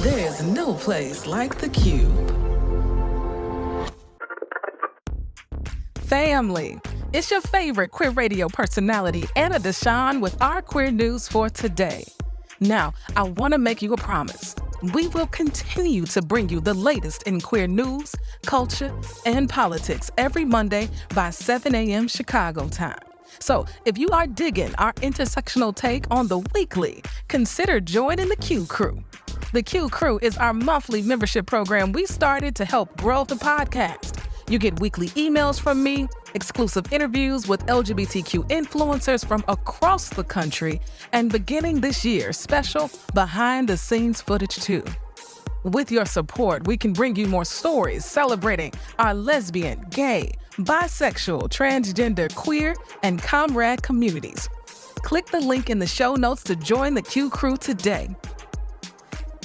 There's no place like the Cube. Family, it's your favorite queer radio personality, Anna Deshawn, with our queer news for today. Now, I want to make you a promise. We will continue to bring you the latest in queer news, culture, and politics every Monday by 7 a.m. Chicago time. So if you are digging our intersectional take on the weekly, consider joining the Q Crew. The Q Crew is our monthly membership program we started to help grow the podcast. You get weekly emails from me, exclusive interviews with LGBTQ influencers from across the country, and beginning this year, special behind-the-scenes footage too. With your support, we can bring you more stories celebrating our lesbian, gay, bisexual, transgender, queer, and comrade communities. Click the link in the show notes to join the Q Crew today.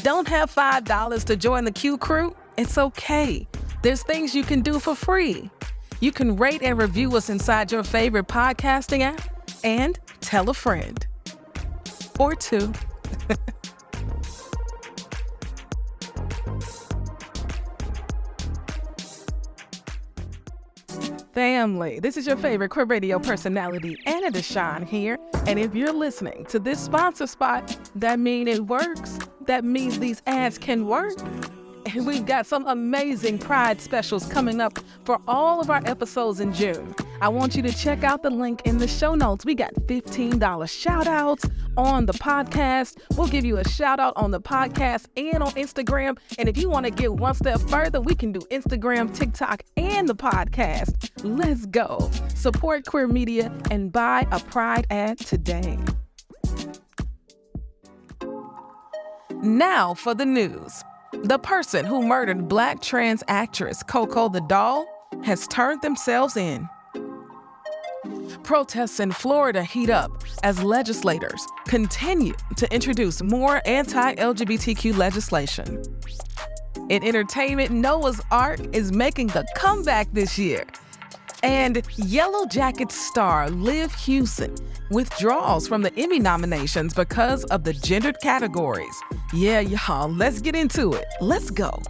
Don't have $5 to join the Q Crew? It's okay. There's things you can do for free. You can rate and review us inside your favorite podcasting app and tell a friend. Or two. Family, this is your favorite queer radio personality, Anna Deshawn here. And if you're listening to this sponsor spot, that means it works. That means these ads can work. And we've got some amazing Pride specials coming up for all of our episodes in June. I want you to check out the link in the show notes. We got $15 shout outs on the podcast. We'll give you a shout out on the podcast and on Instagram. And if you want to get one step further, we can do Instagram, TikTok, and the podcast. Let's go. Support queer media and buy a Pride ad today. Now for the news. The person who murdered Black trans actress Koko Da Doll has turned themselves in. Protests in Florida heat up as legislators continue to introduce more anti-LGBTQ legislation. In entertainment, Noah's Ark is making a comeback this year. And Yellowjackets star Liv Hewson withdraws from the Emmy nominations because of the gendered categories. Yeah, y'all, let's get into it. Let's go.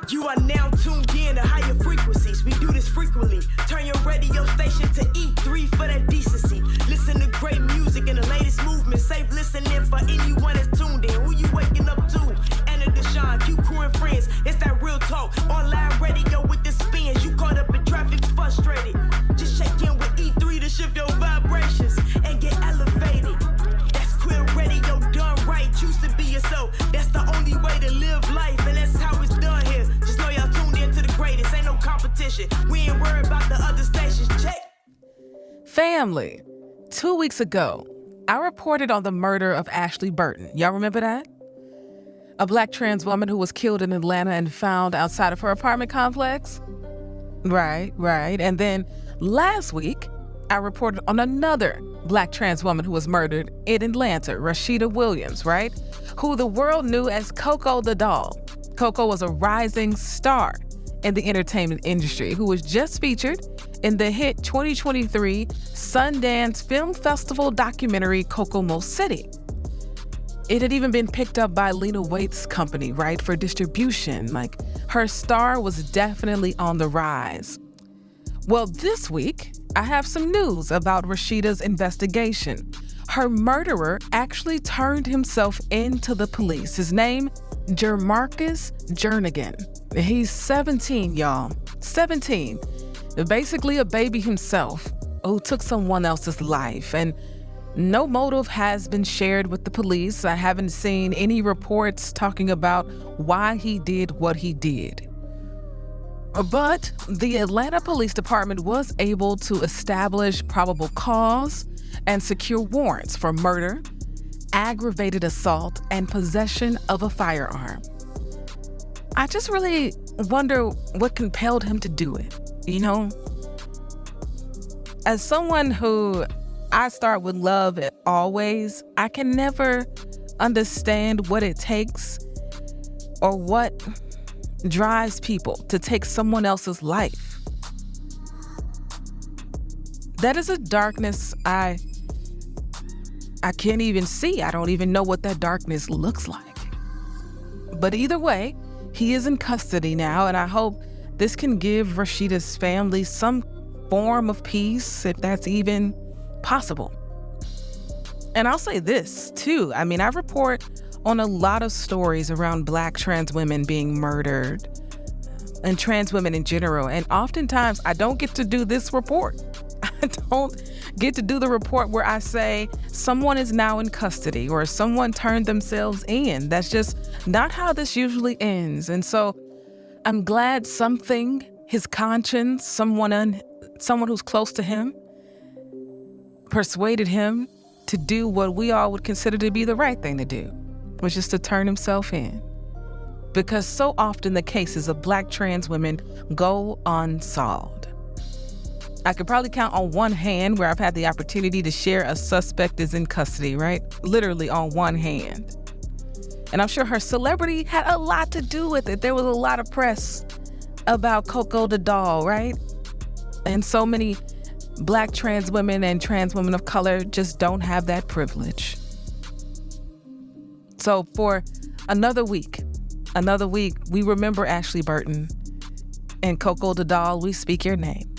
You are now tuned in to higher frequencies. We do this frequently. Turn your radio station to E3 for that decency. Listen to great music and the latest movement. Safe listening for anyone that's tuned in. Who you waking up to? Anna Deshawn, Q Crew and friends. It's that real talk. Online radio with the spins. You caught up in traffic, frustrated. Just check in with E3 to shift your vibrations and get elevated. That's queer radio done right. Choose to be yourself. That's the only way to live life, and that's how it's done here. Just know y'all tuned in to the greatest. Ain't no competition. We ain't worried about the other stations. Check. Family, 2 weeks ago, I reported on the murder of Ashley Burton. Y'all remember that? A Black trans woman who was killed in Atlanta and found outside of her apartment complex? Right. And then last week, I reported on another Black trans woman who was murdered in Atlanta, Rashida Williams, right? Who the world knew as Koko Da Doll. Koko was a rising star in the entertainment industry who was just featured in the hit 2023 Sundance Film Festival documentary Kokomo City. It had even been picked up by Lena Waithe's company, right, for distribution. Like, her star was definitely on the rise. Well, this week, I have some news about Rashida's investigation. Her murderer actually turned himself into the police. His name, Jermarcus Jernigan. He's 17, y'all. 17. Basically a baby himself who took someone else's life. And no motive has been shared with the police. I haven't seen any reports talking about why he did what he did. But the Atlanta Police Department was able to establish probable cause and secure warrants for murder, aggravated assault, and possession of a firearm. I just really wonder what compelled him to do it, you know? As someone who I start with love always, I can never understand what it takes or what drives people to take someone else's life. That is a darkness I can't even see. I don't even know what that darkness looks like. But either way, he is in custody now, and I hope this can give Rasheeda's family some form of peace, if that's even possible. And I'll say this, too. I mean, I report on a lot of stories around Black trans women being murdered and trans women in general. And oftentimes, I don't get to do this report. I don't get to do the report where I say someone is now in custody or someone turned themselves in. That's just not how this usually ends. And so I'm glad his conscience, someone who's close to him, persuaded him to do what we all would consider to be the right thing to do, which is to turn himself in. Because so often the cases of Black trans women go unsolved. I could probably count on one hand where I've had the opportunity to share a suspect is in custody, right? Literally on one hand. And I'm sure her celebrity had a lot to do with it. There was a lot of press about Koko Da Doll, right? And so many Black trans women and trans women of color just don't have that privilege. So for another week, we remember Ashley Burton, and Koko Da Doll, we speak your name.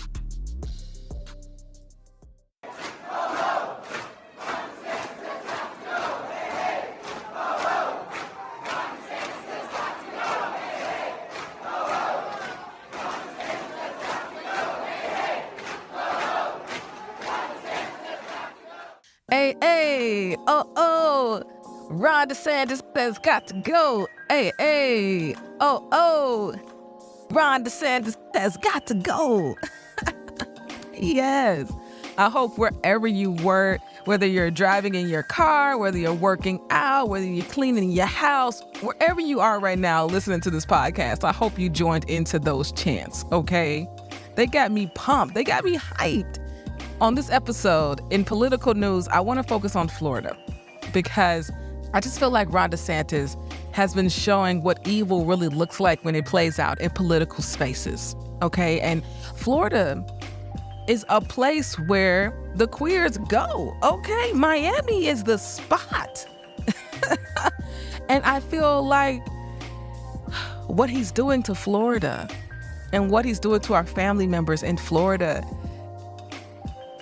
Hey, oh, Ron DeSantis has got to go. Hey, oh, Ron DeSantis has got to go. Yes. I hope wherever you were, whether you're driving in your car, whether you're working out, whether you're cleaning your house, wherever you are right now listening to this podcast, I hope you joined into those chants, okay? They got me pumped. They got me hyped. On this episode, in political news, I want to focus on Florida because I just feel like Ron DeSantis has been showing what evil really looks like when it plays out in political spaces, okay? And Florida is a place where the queers go, okay? Miami is the spot. And I feel like what he's doing to Florida and what he's doing to our family members in Florida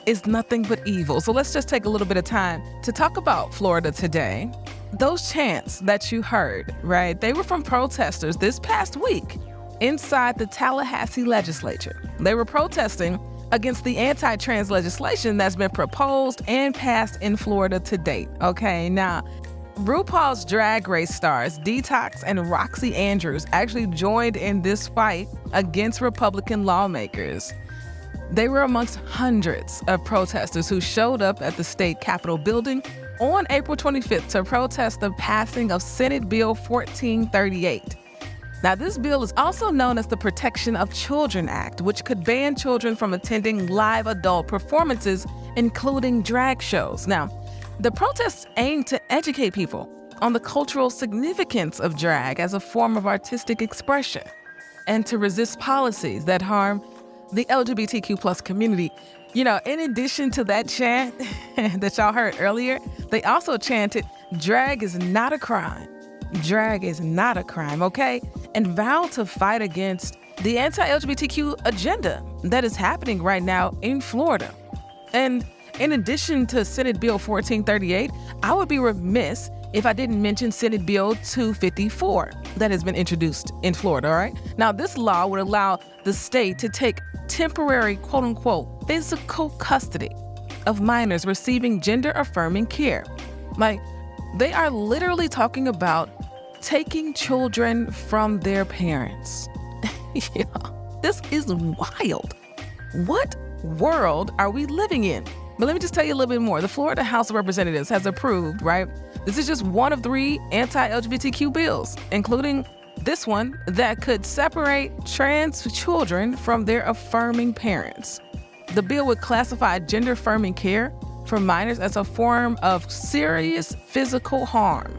is nothing but evil. So let's just take a little bit of time to talk about Florida today. Those chants that you heard, right? They were from protesters this past week inside the Tallahassee legislature. They were protesting against the anti-trans legislation that's been proposed and passed in Florida to date. Okay, now, RuPaul's Drag Race stars Detox and Roxy Andrews actually joined in this fight against Republican lawmakers. They were amongst hundreds of protesters who showed up at the state Capitol building on April 25th to protest the passing of Senate Bill 1438. Now, this bill is also known as the Protection of Children Act, which could ban children from attending live adult performances, including drag shows. Now, the protests aim to educate people on the cultural significance of drag as a form of artistic expression and to resist policies that harm the LGBTQ plus community. You know, in addition to that chant that y'all heard earlier, they also chanted, drag is not a crime. Drag is not a crime, okay? And vowed to fight against the anti-LGBTQ agenda that is happening right now in Florida. And in addition to Senate Bill 1438, I would be remiss if I didn't mention Senate Bill 254 that has been introduced in Florida, all right? Now, this law would allow the state to take temporary, quote-unquote, physical custody of minors receiving gender-affirming care. Like, they are literally talking about taking children from their parents. Yeah, this is wild. What world are we living in? But let me just tell you a little bit more. The Florida House of Representatives has approved, right? This is just one of 3 anti-LGBTQ bills, including this one that could separate trans children from their affirming parents. The bill would classify gender-affirming care for minors as a form of serious physical harm.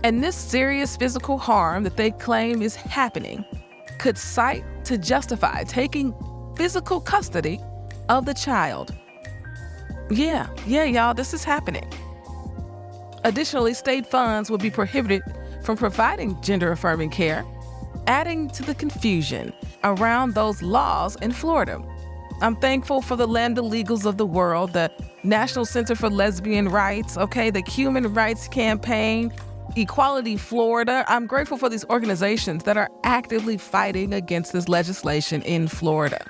And this serious physical harm that they claim is happening could cite to justify taking physical custody of the child Yeah, y'all, this is happening. Additionally, state funds will be prohibited from providing gender-affirming care, adding to the confusion around those laws in Florida. I'm thankful for the land illegals of the world, the National Center for Lesbian Rights, the Human Rights Campaign, Equality Florida. I'm grateful for these organizations that are actively fighting against this legislation in Florida.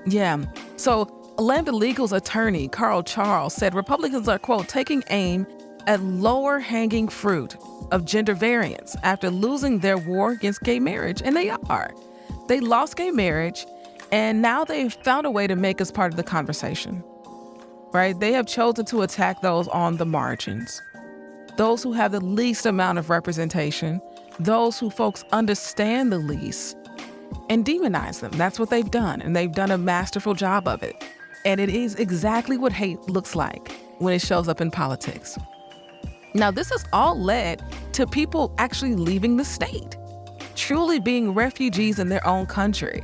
Yeah, so land illegals attorney Carl Charles said Republicans are, quote, taking aim at lower hanging fruit of gender variance after losing their war against gay marriage. And they are. They lost gay marriage, and now they've found a way to make us part of the conversation, right? They have chosen to attack those on the margins, those who have the least amount of representation, those who folks understand the least, and demonize them. That's what they've done, and they've done a masterful job of it. And it is exactly what hate looks like when it shows up in politics. Now, this has all led to people actually leaving the state, truly being refugees in their own country.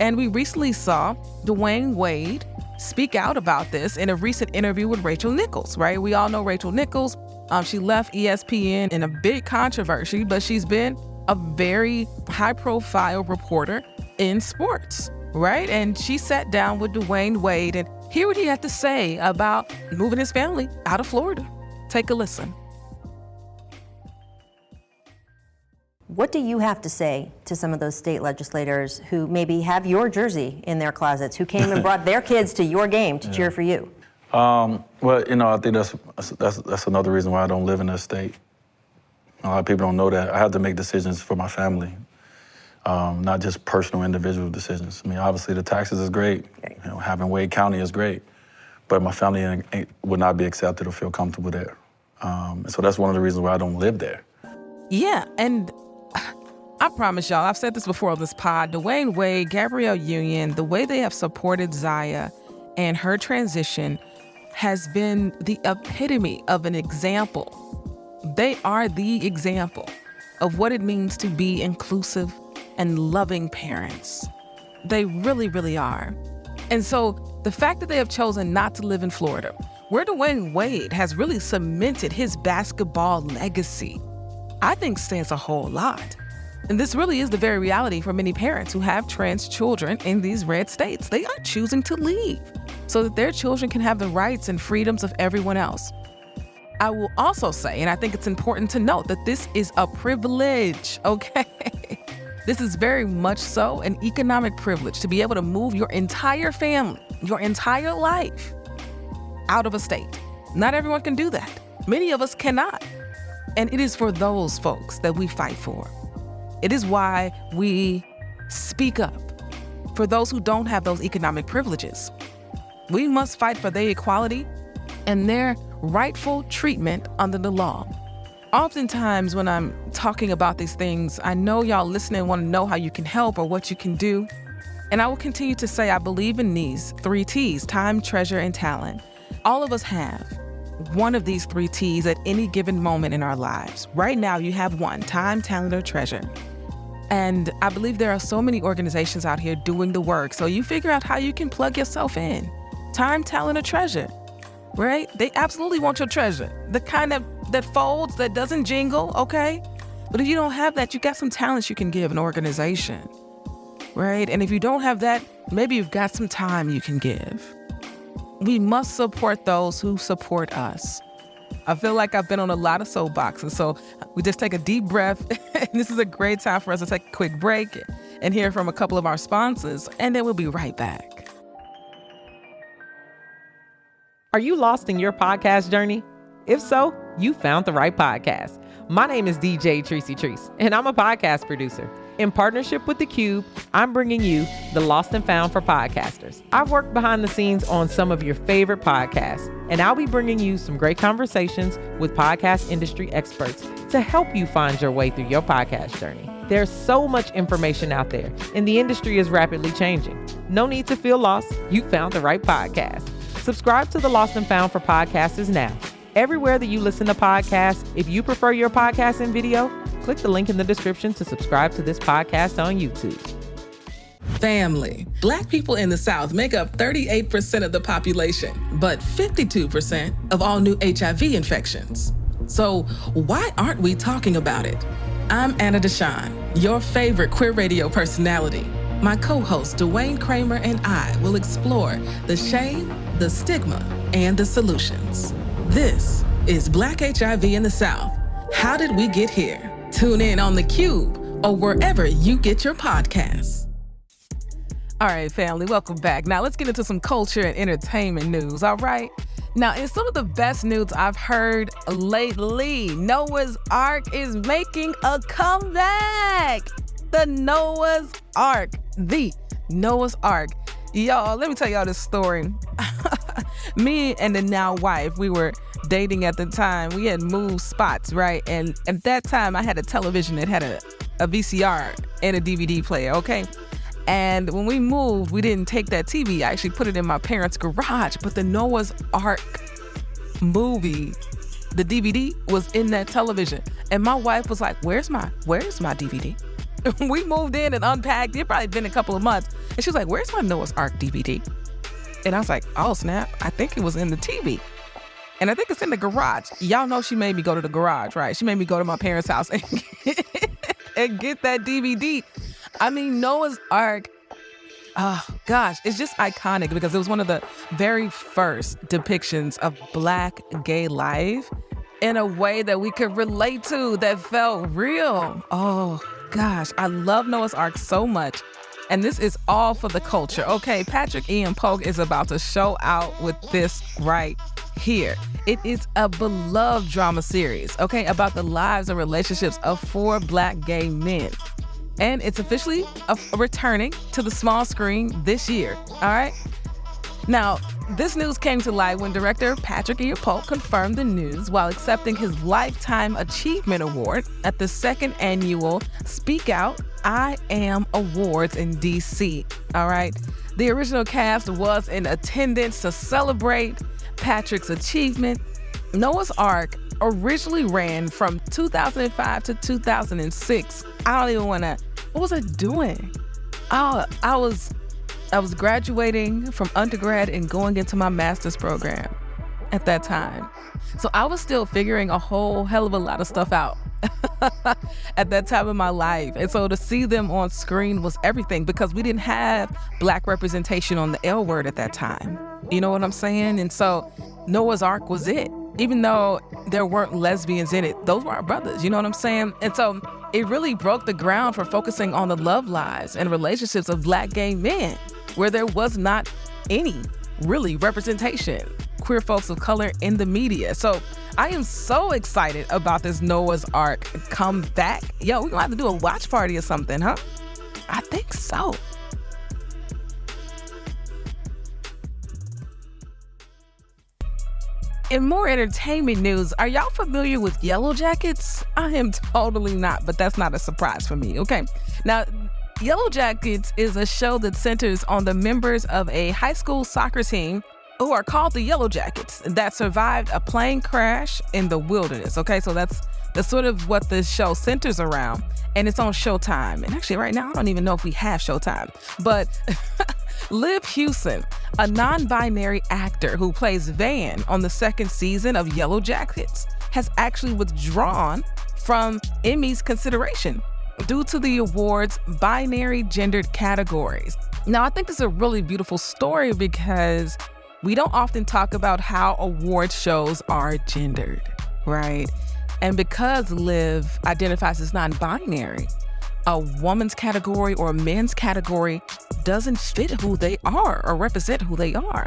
And we recently saw Dwyane Wade speak out about this in a recent interview with Rachel Nichols, right? We all know Rachel Nichols. She left ESPN in a big controversy, but she's been a very high-profile reporter in sports, right? And she sat down with Dwyane Wade and hear what he had to say about moving his family out of Florida. Take a listen. What do you have to say to some of those state legislators who maybe have your jersey in their closets, who came and brought their kids to your game to cheer for you? Well, I think that's another reason why I don't live in that state. A lot of people don't know that. I have to make decisions for my family, not just personal individual decisions. I mean, obviously the taxes is great. Okay. Having Wade County is great, but my family would not be accepted or feel comfortable there. So that's one of the reasons why I don't live there. Yeah, and I promise y'all, I've said this before on this pod, Dwyane Wade, Gabrielle Union, the way they have supported Zaya and her transition has been the epitome of an example. They are the example of what it means to be inclusive and loving parents. They really, really are. And so the fact that they have chosen not to live in Florida, where Dwyane Wade has really cemented his basketball legacy, I think says a whole lot. And this really is the very reality for many parents who have trans children in these red states. They are choosing to leave so that their children can have the rights and freedoms of everyone else. I will also say, and I think it's important to note, that this is a privilege, okay? This is very much so an economic privilege to be able to move your entire family, your entire life out of a state. Not everyone can do that. Many of us cannot. And it is for those folks that we fight for. It is why we speak up for those who don't have those economic privileges. We must fight for their equality and their rightful treatment under the law. Oftentimes when I'm talking about these things, I know y'all listening want to know how you can help or what you can do. And I will continue to say I believe in these 3 T's, time, treasure, and talent. All of us have one of these 3 T's at any given moment in our lives. Right now, you have one, time, talent, or treasure. And I believe there are so many organizations out here doing the work. So you figure out how you can plug yourself in. Time, talent, or treasure, right? They absolutely want your treasure. The kind that folds, that doesn't jingle, okay? But if you don't have that, you got some talents you can give an organization, right? And if you don't have that, maybe you've got some time you can give. We must support those who support us. I feel like I've been on a lot of soapboxes, so we just take a deep breath. And this is a great time for us to take a quick break and hear from a couple of our sponsors, and then we'll be right back. Are you lost in your podcast journey? If so, you found the right podcast. My name is DJ Tracy Treese, and I'm a podcast producer. In partnership with theCUBE, I'm bringing you the Lost and Found for podcasters. I've worked behind the scenes on some of your favorite podcasts, and I'll be bringing you some great conversations with podcast industry experts to help you find your way through your podcast journey. There's so much information out there, and the industry is rapidly changing. No need to feel lost. You found the right podcast. Subscribe to the Lost and Found for podcasters now. Everywhere that you listen to podcasts, if you prefer your podcast in video, click the link in the description to subscribe to this podcast on YouTube. Family. Black people in the South make up 38% of the population, but 52% of all new HIV infections. So why aren't we talking about it? I'm Anna Deshawn, your favorite queer radio personality. My co-host Dwyane Kramer and I will explore the shame, the stigma, and the solutions. This is Black HIV in the South. How did we get here? Tune in on theCUBE or wherever you get your podcasts. All right, family, welcome back. Now let's get into some culture and entertainment news, all right? Now, in some of the best news I've heard lately, Noah's Ark is making a comeback. The Noah's Ark. Y'all, let me tell y'all this story. Me and the now wife, we were dating at the time. We had moved spots, right? And at that time, I had a television that had a VCR and a DVD player, okay? And when we moved, we didn't take that TV. I actually put it in my parents' garage. But the Noah's Ark movie, the DVD was in that television. And my wife was like, where's my DVD? We moved in and unpacked. It probably been a couple of months. And she was like, where's my Noah's Ark DVD? And I was like, oh snap, I think it was in the TV. And I think it's in the garage. Y'all know she made me go to the garage, right? She made me go to my parents' house and get that DVD. I mean, Noah's Ark, oh gosh, it's just iconic because it was one of the very first depictions of Black gay life in a way that we could relate to, that felt real. Oh gosh, I love Noah's Ark so much. And this is all for the culture. Okay, Patrick Ian Polk is about to show out with this right here. It is a beloved drama series, okay, about the lives and relationships of 4 Black gay men. And it's officially returning to the small screen this year, all right? Now, this news came to light when director Patrick Ian Polk confirmed the news while accepting his Lifetime Achievement Award at the 2nd annual Speak Out, I Am Awards in D.C., all right? The original cast was in attendance to celebrate Patrick's achievement. Noah's Ark originally ran from 2005 to 2006. I don't even want to, what was I doing? I was graduating from undergrad and going into my master's program at that time. So I was still figuring a whole hell of a lot of stuff out at that time in my life. And so to see them on screen was everything because we didn't have Black representation on the L Word at that time. You know what I'm saying? And so Noah's Ark was it. Even though there weren't lesbians in it, those were our brothers, you know what I'm saying? And so it really broke the ground for focusing on the love lives and relationships of Black gay men, where there was not any really representation, queer folks of color in the media. So I am so excited about this Noah's Ark comeback. Yo, we're gonna have to do a watch party or something, huh? I think so. In more entertainment news, are y'all familiar with Yellowjackets? I am totally not, but that's not a surprise for me, okay? Now, Yellowjackets is a show that centers on the members of a high school soccer team who are called the Yellowjackets that survived a plane crash in the wilderness, okay? So that's sort of what this show centers around, and it's on Showtime. And actually right now, I don't even know if we have Showtime, but Liv Hewson, a non-binary actor who plays Van on the 2nd season of Yellowjackets, has actually withdrawn from Emmy's consideration due to the award's binary gendered categories. Now, I think this is a really beautiful story because we don't often talk about how award shows are gendered, right? And because Liv identifies as non-binary, a woman's category or a men's category doesn't fit who they are or represent who they are.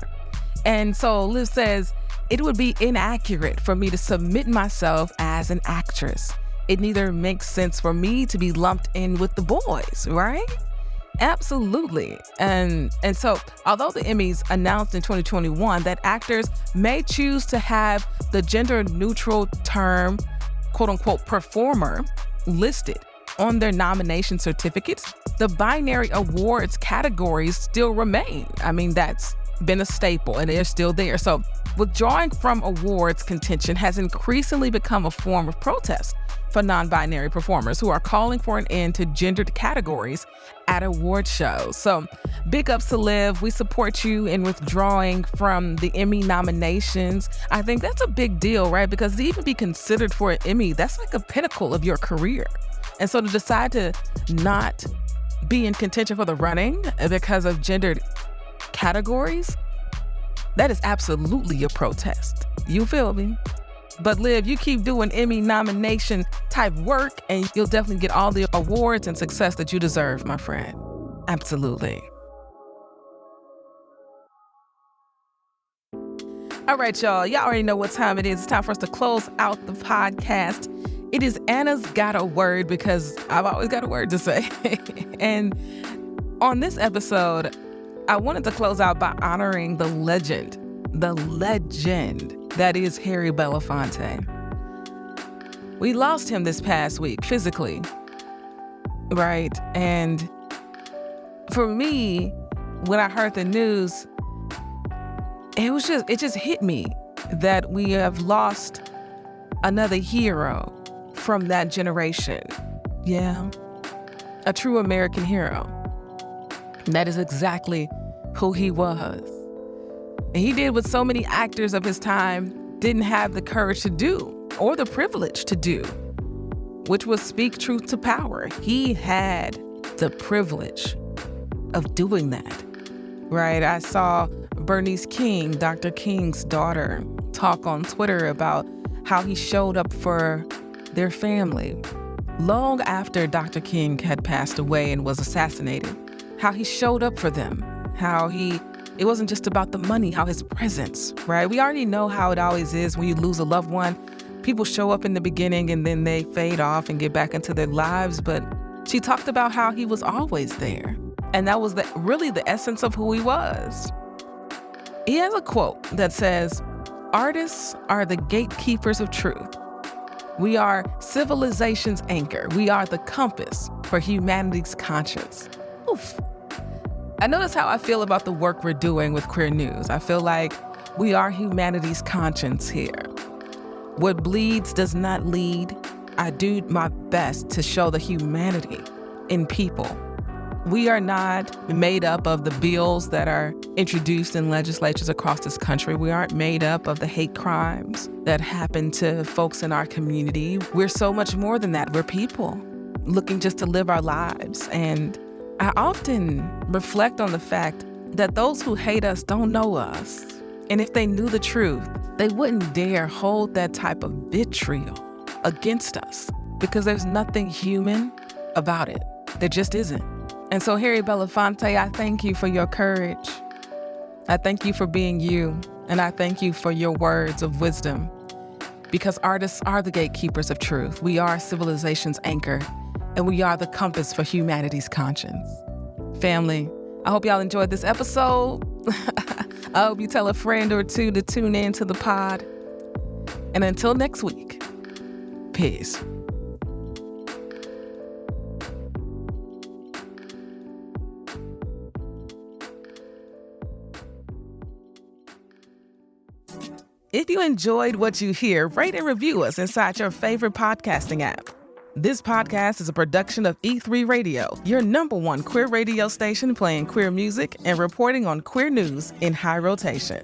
And so Liv says, it would be inaccurate for me to submit myself as an actress. It neither makes sense for me to be lumped in with the boys, right? Absolutely. And so although the Emmys announced in 2021 that actors may choose to have the gender neutral term, quote unquote, performer listed on their nomination certificates, the binary awards categories still remain. I mean, that's been a staple and they're still there. So withdrawing from awards contention has increasingly become a form of protest for non-binary performers who are calling for an end to gendered categories at award shows. So big ups to Liv. We support you in withdrawing from the Emmy nominations. I think that's a big deal, right? Because to even be considered for an Emmy, that's like a pinnacle of your career. And so to decide to not be in contention for the running because of gendered categories, that is absolutely a protest. You feel me? But Liv, you keep doing Emmy nomination type work and you'll definitely get all the awards and success that you deserve, my friend. Absolutely. All right, y'all. Y'all already know what time it is. It's time for us to close out the podcast. It is Anna's Got a Word because I've always got a word to say. And on this episode, I wanted to close out by honoring the legend that is Harry Belafonte. We lost him this past week physically, right? And for me, when I heard the news, it just hit me that we have lost another hero from that generation. Yeah, a true American hero. That is exactly who he was. And he did what so many actors of his time didn't have the courage to do or the privilege to do, which was speak truth to power. He had the privilege of doing that, right? I saw Bernice King, Dr. King's daughter, talk on Twitter about how he showed up for their family long after Dr. King had passed away and was assassinated, how he showed up for them, how it wasn't just about the money, how his presence, right? We already know how it always is when you lose a loved one. People show up in the beginning and then they fade off and get back into their lives. But she talked about how he was always there. And that was really the essence of who he was. He has a quote that says, "Artists are the gatekeepers of truth. We are civilization's anchor. We are the compass for humanity's conscience." Oof. I notice how I feel about the work we're doing with Queer News. I feel like we are humanity's conscience here. What bleeds does not lead. I do my best to show the humanity in people. We are not made up of the bills that are introduced in legislatures across this country. We aren't made up of the hate crimes that happen to folks in our community. We're so much more than that. We're people looking just to live our lives. And I often reflect on the fact that those who hate us don't know us. And if they knew the truth, they wouldn't dare hold that type of vitriol against us because there's nothing human about it. There just isn't. And so, Harry Belafonte, I thank you for your courage. I thank you for being you. And I thank you for your words of wisdom because artists are the gatekeepers of truth. We are civilization's anchor. And we are the compass for humanity's conscience. Family, I hope y'all enjoyed this episode. I hope you tell a friend or two to tune in to the pod. And until next week, peace. If you enjoyed what you hear, rate and review us inside your favorite podcasting app. This podcast is a production of E3 Radio, your #1 queer radio station playing queer music and reporting on queer news in high rotation.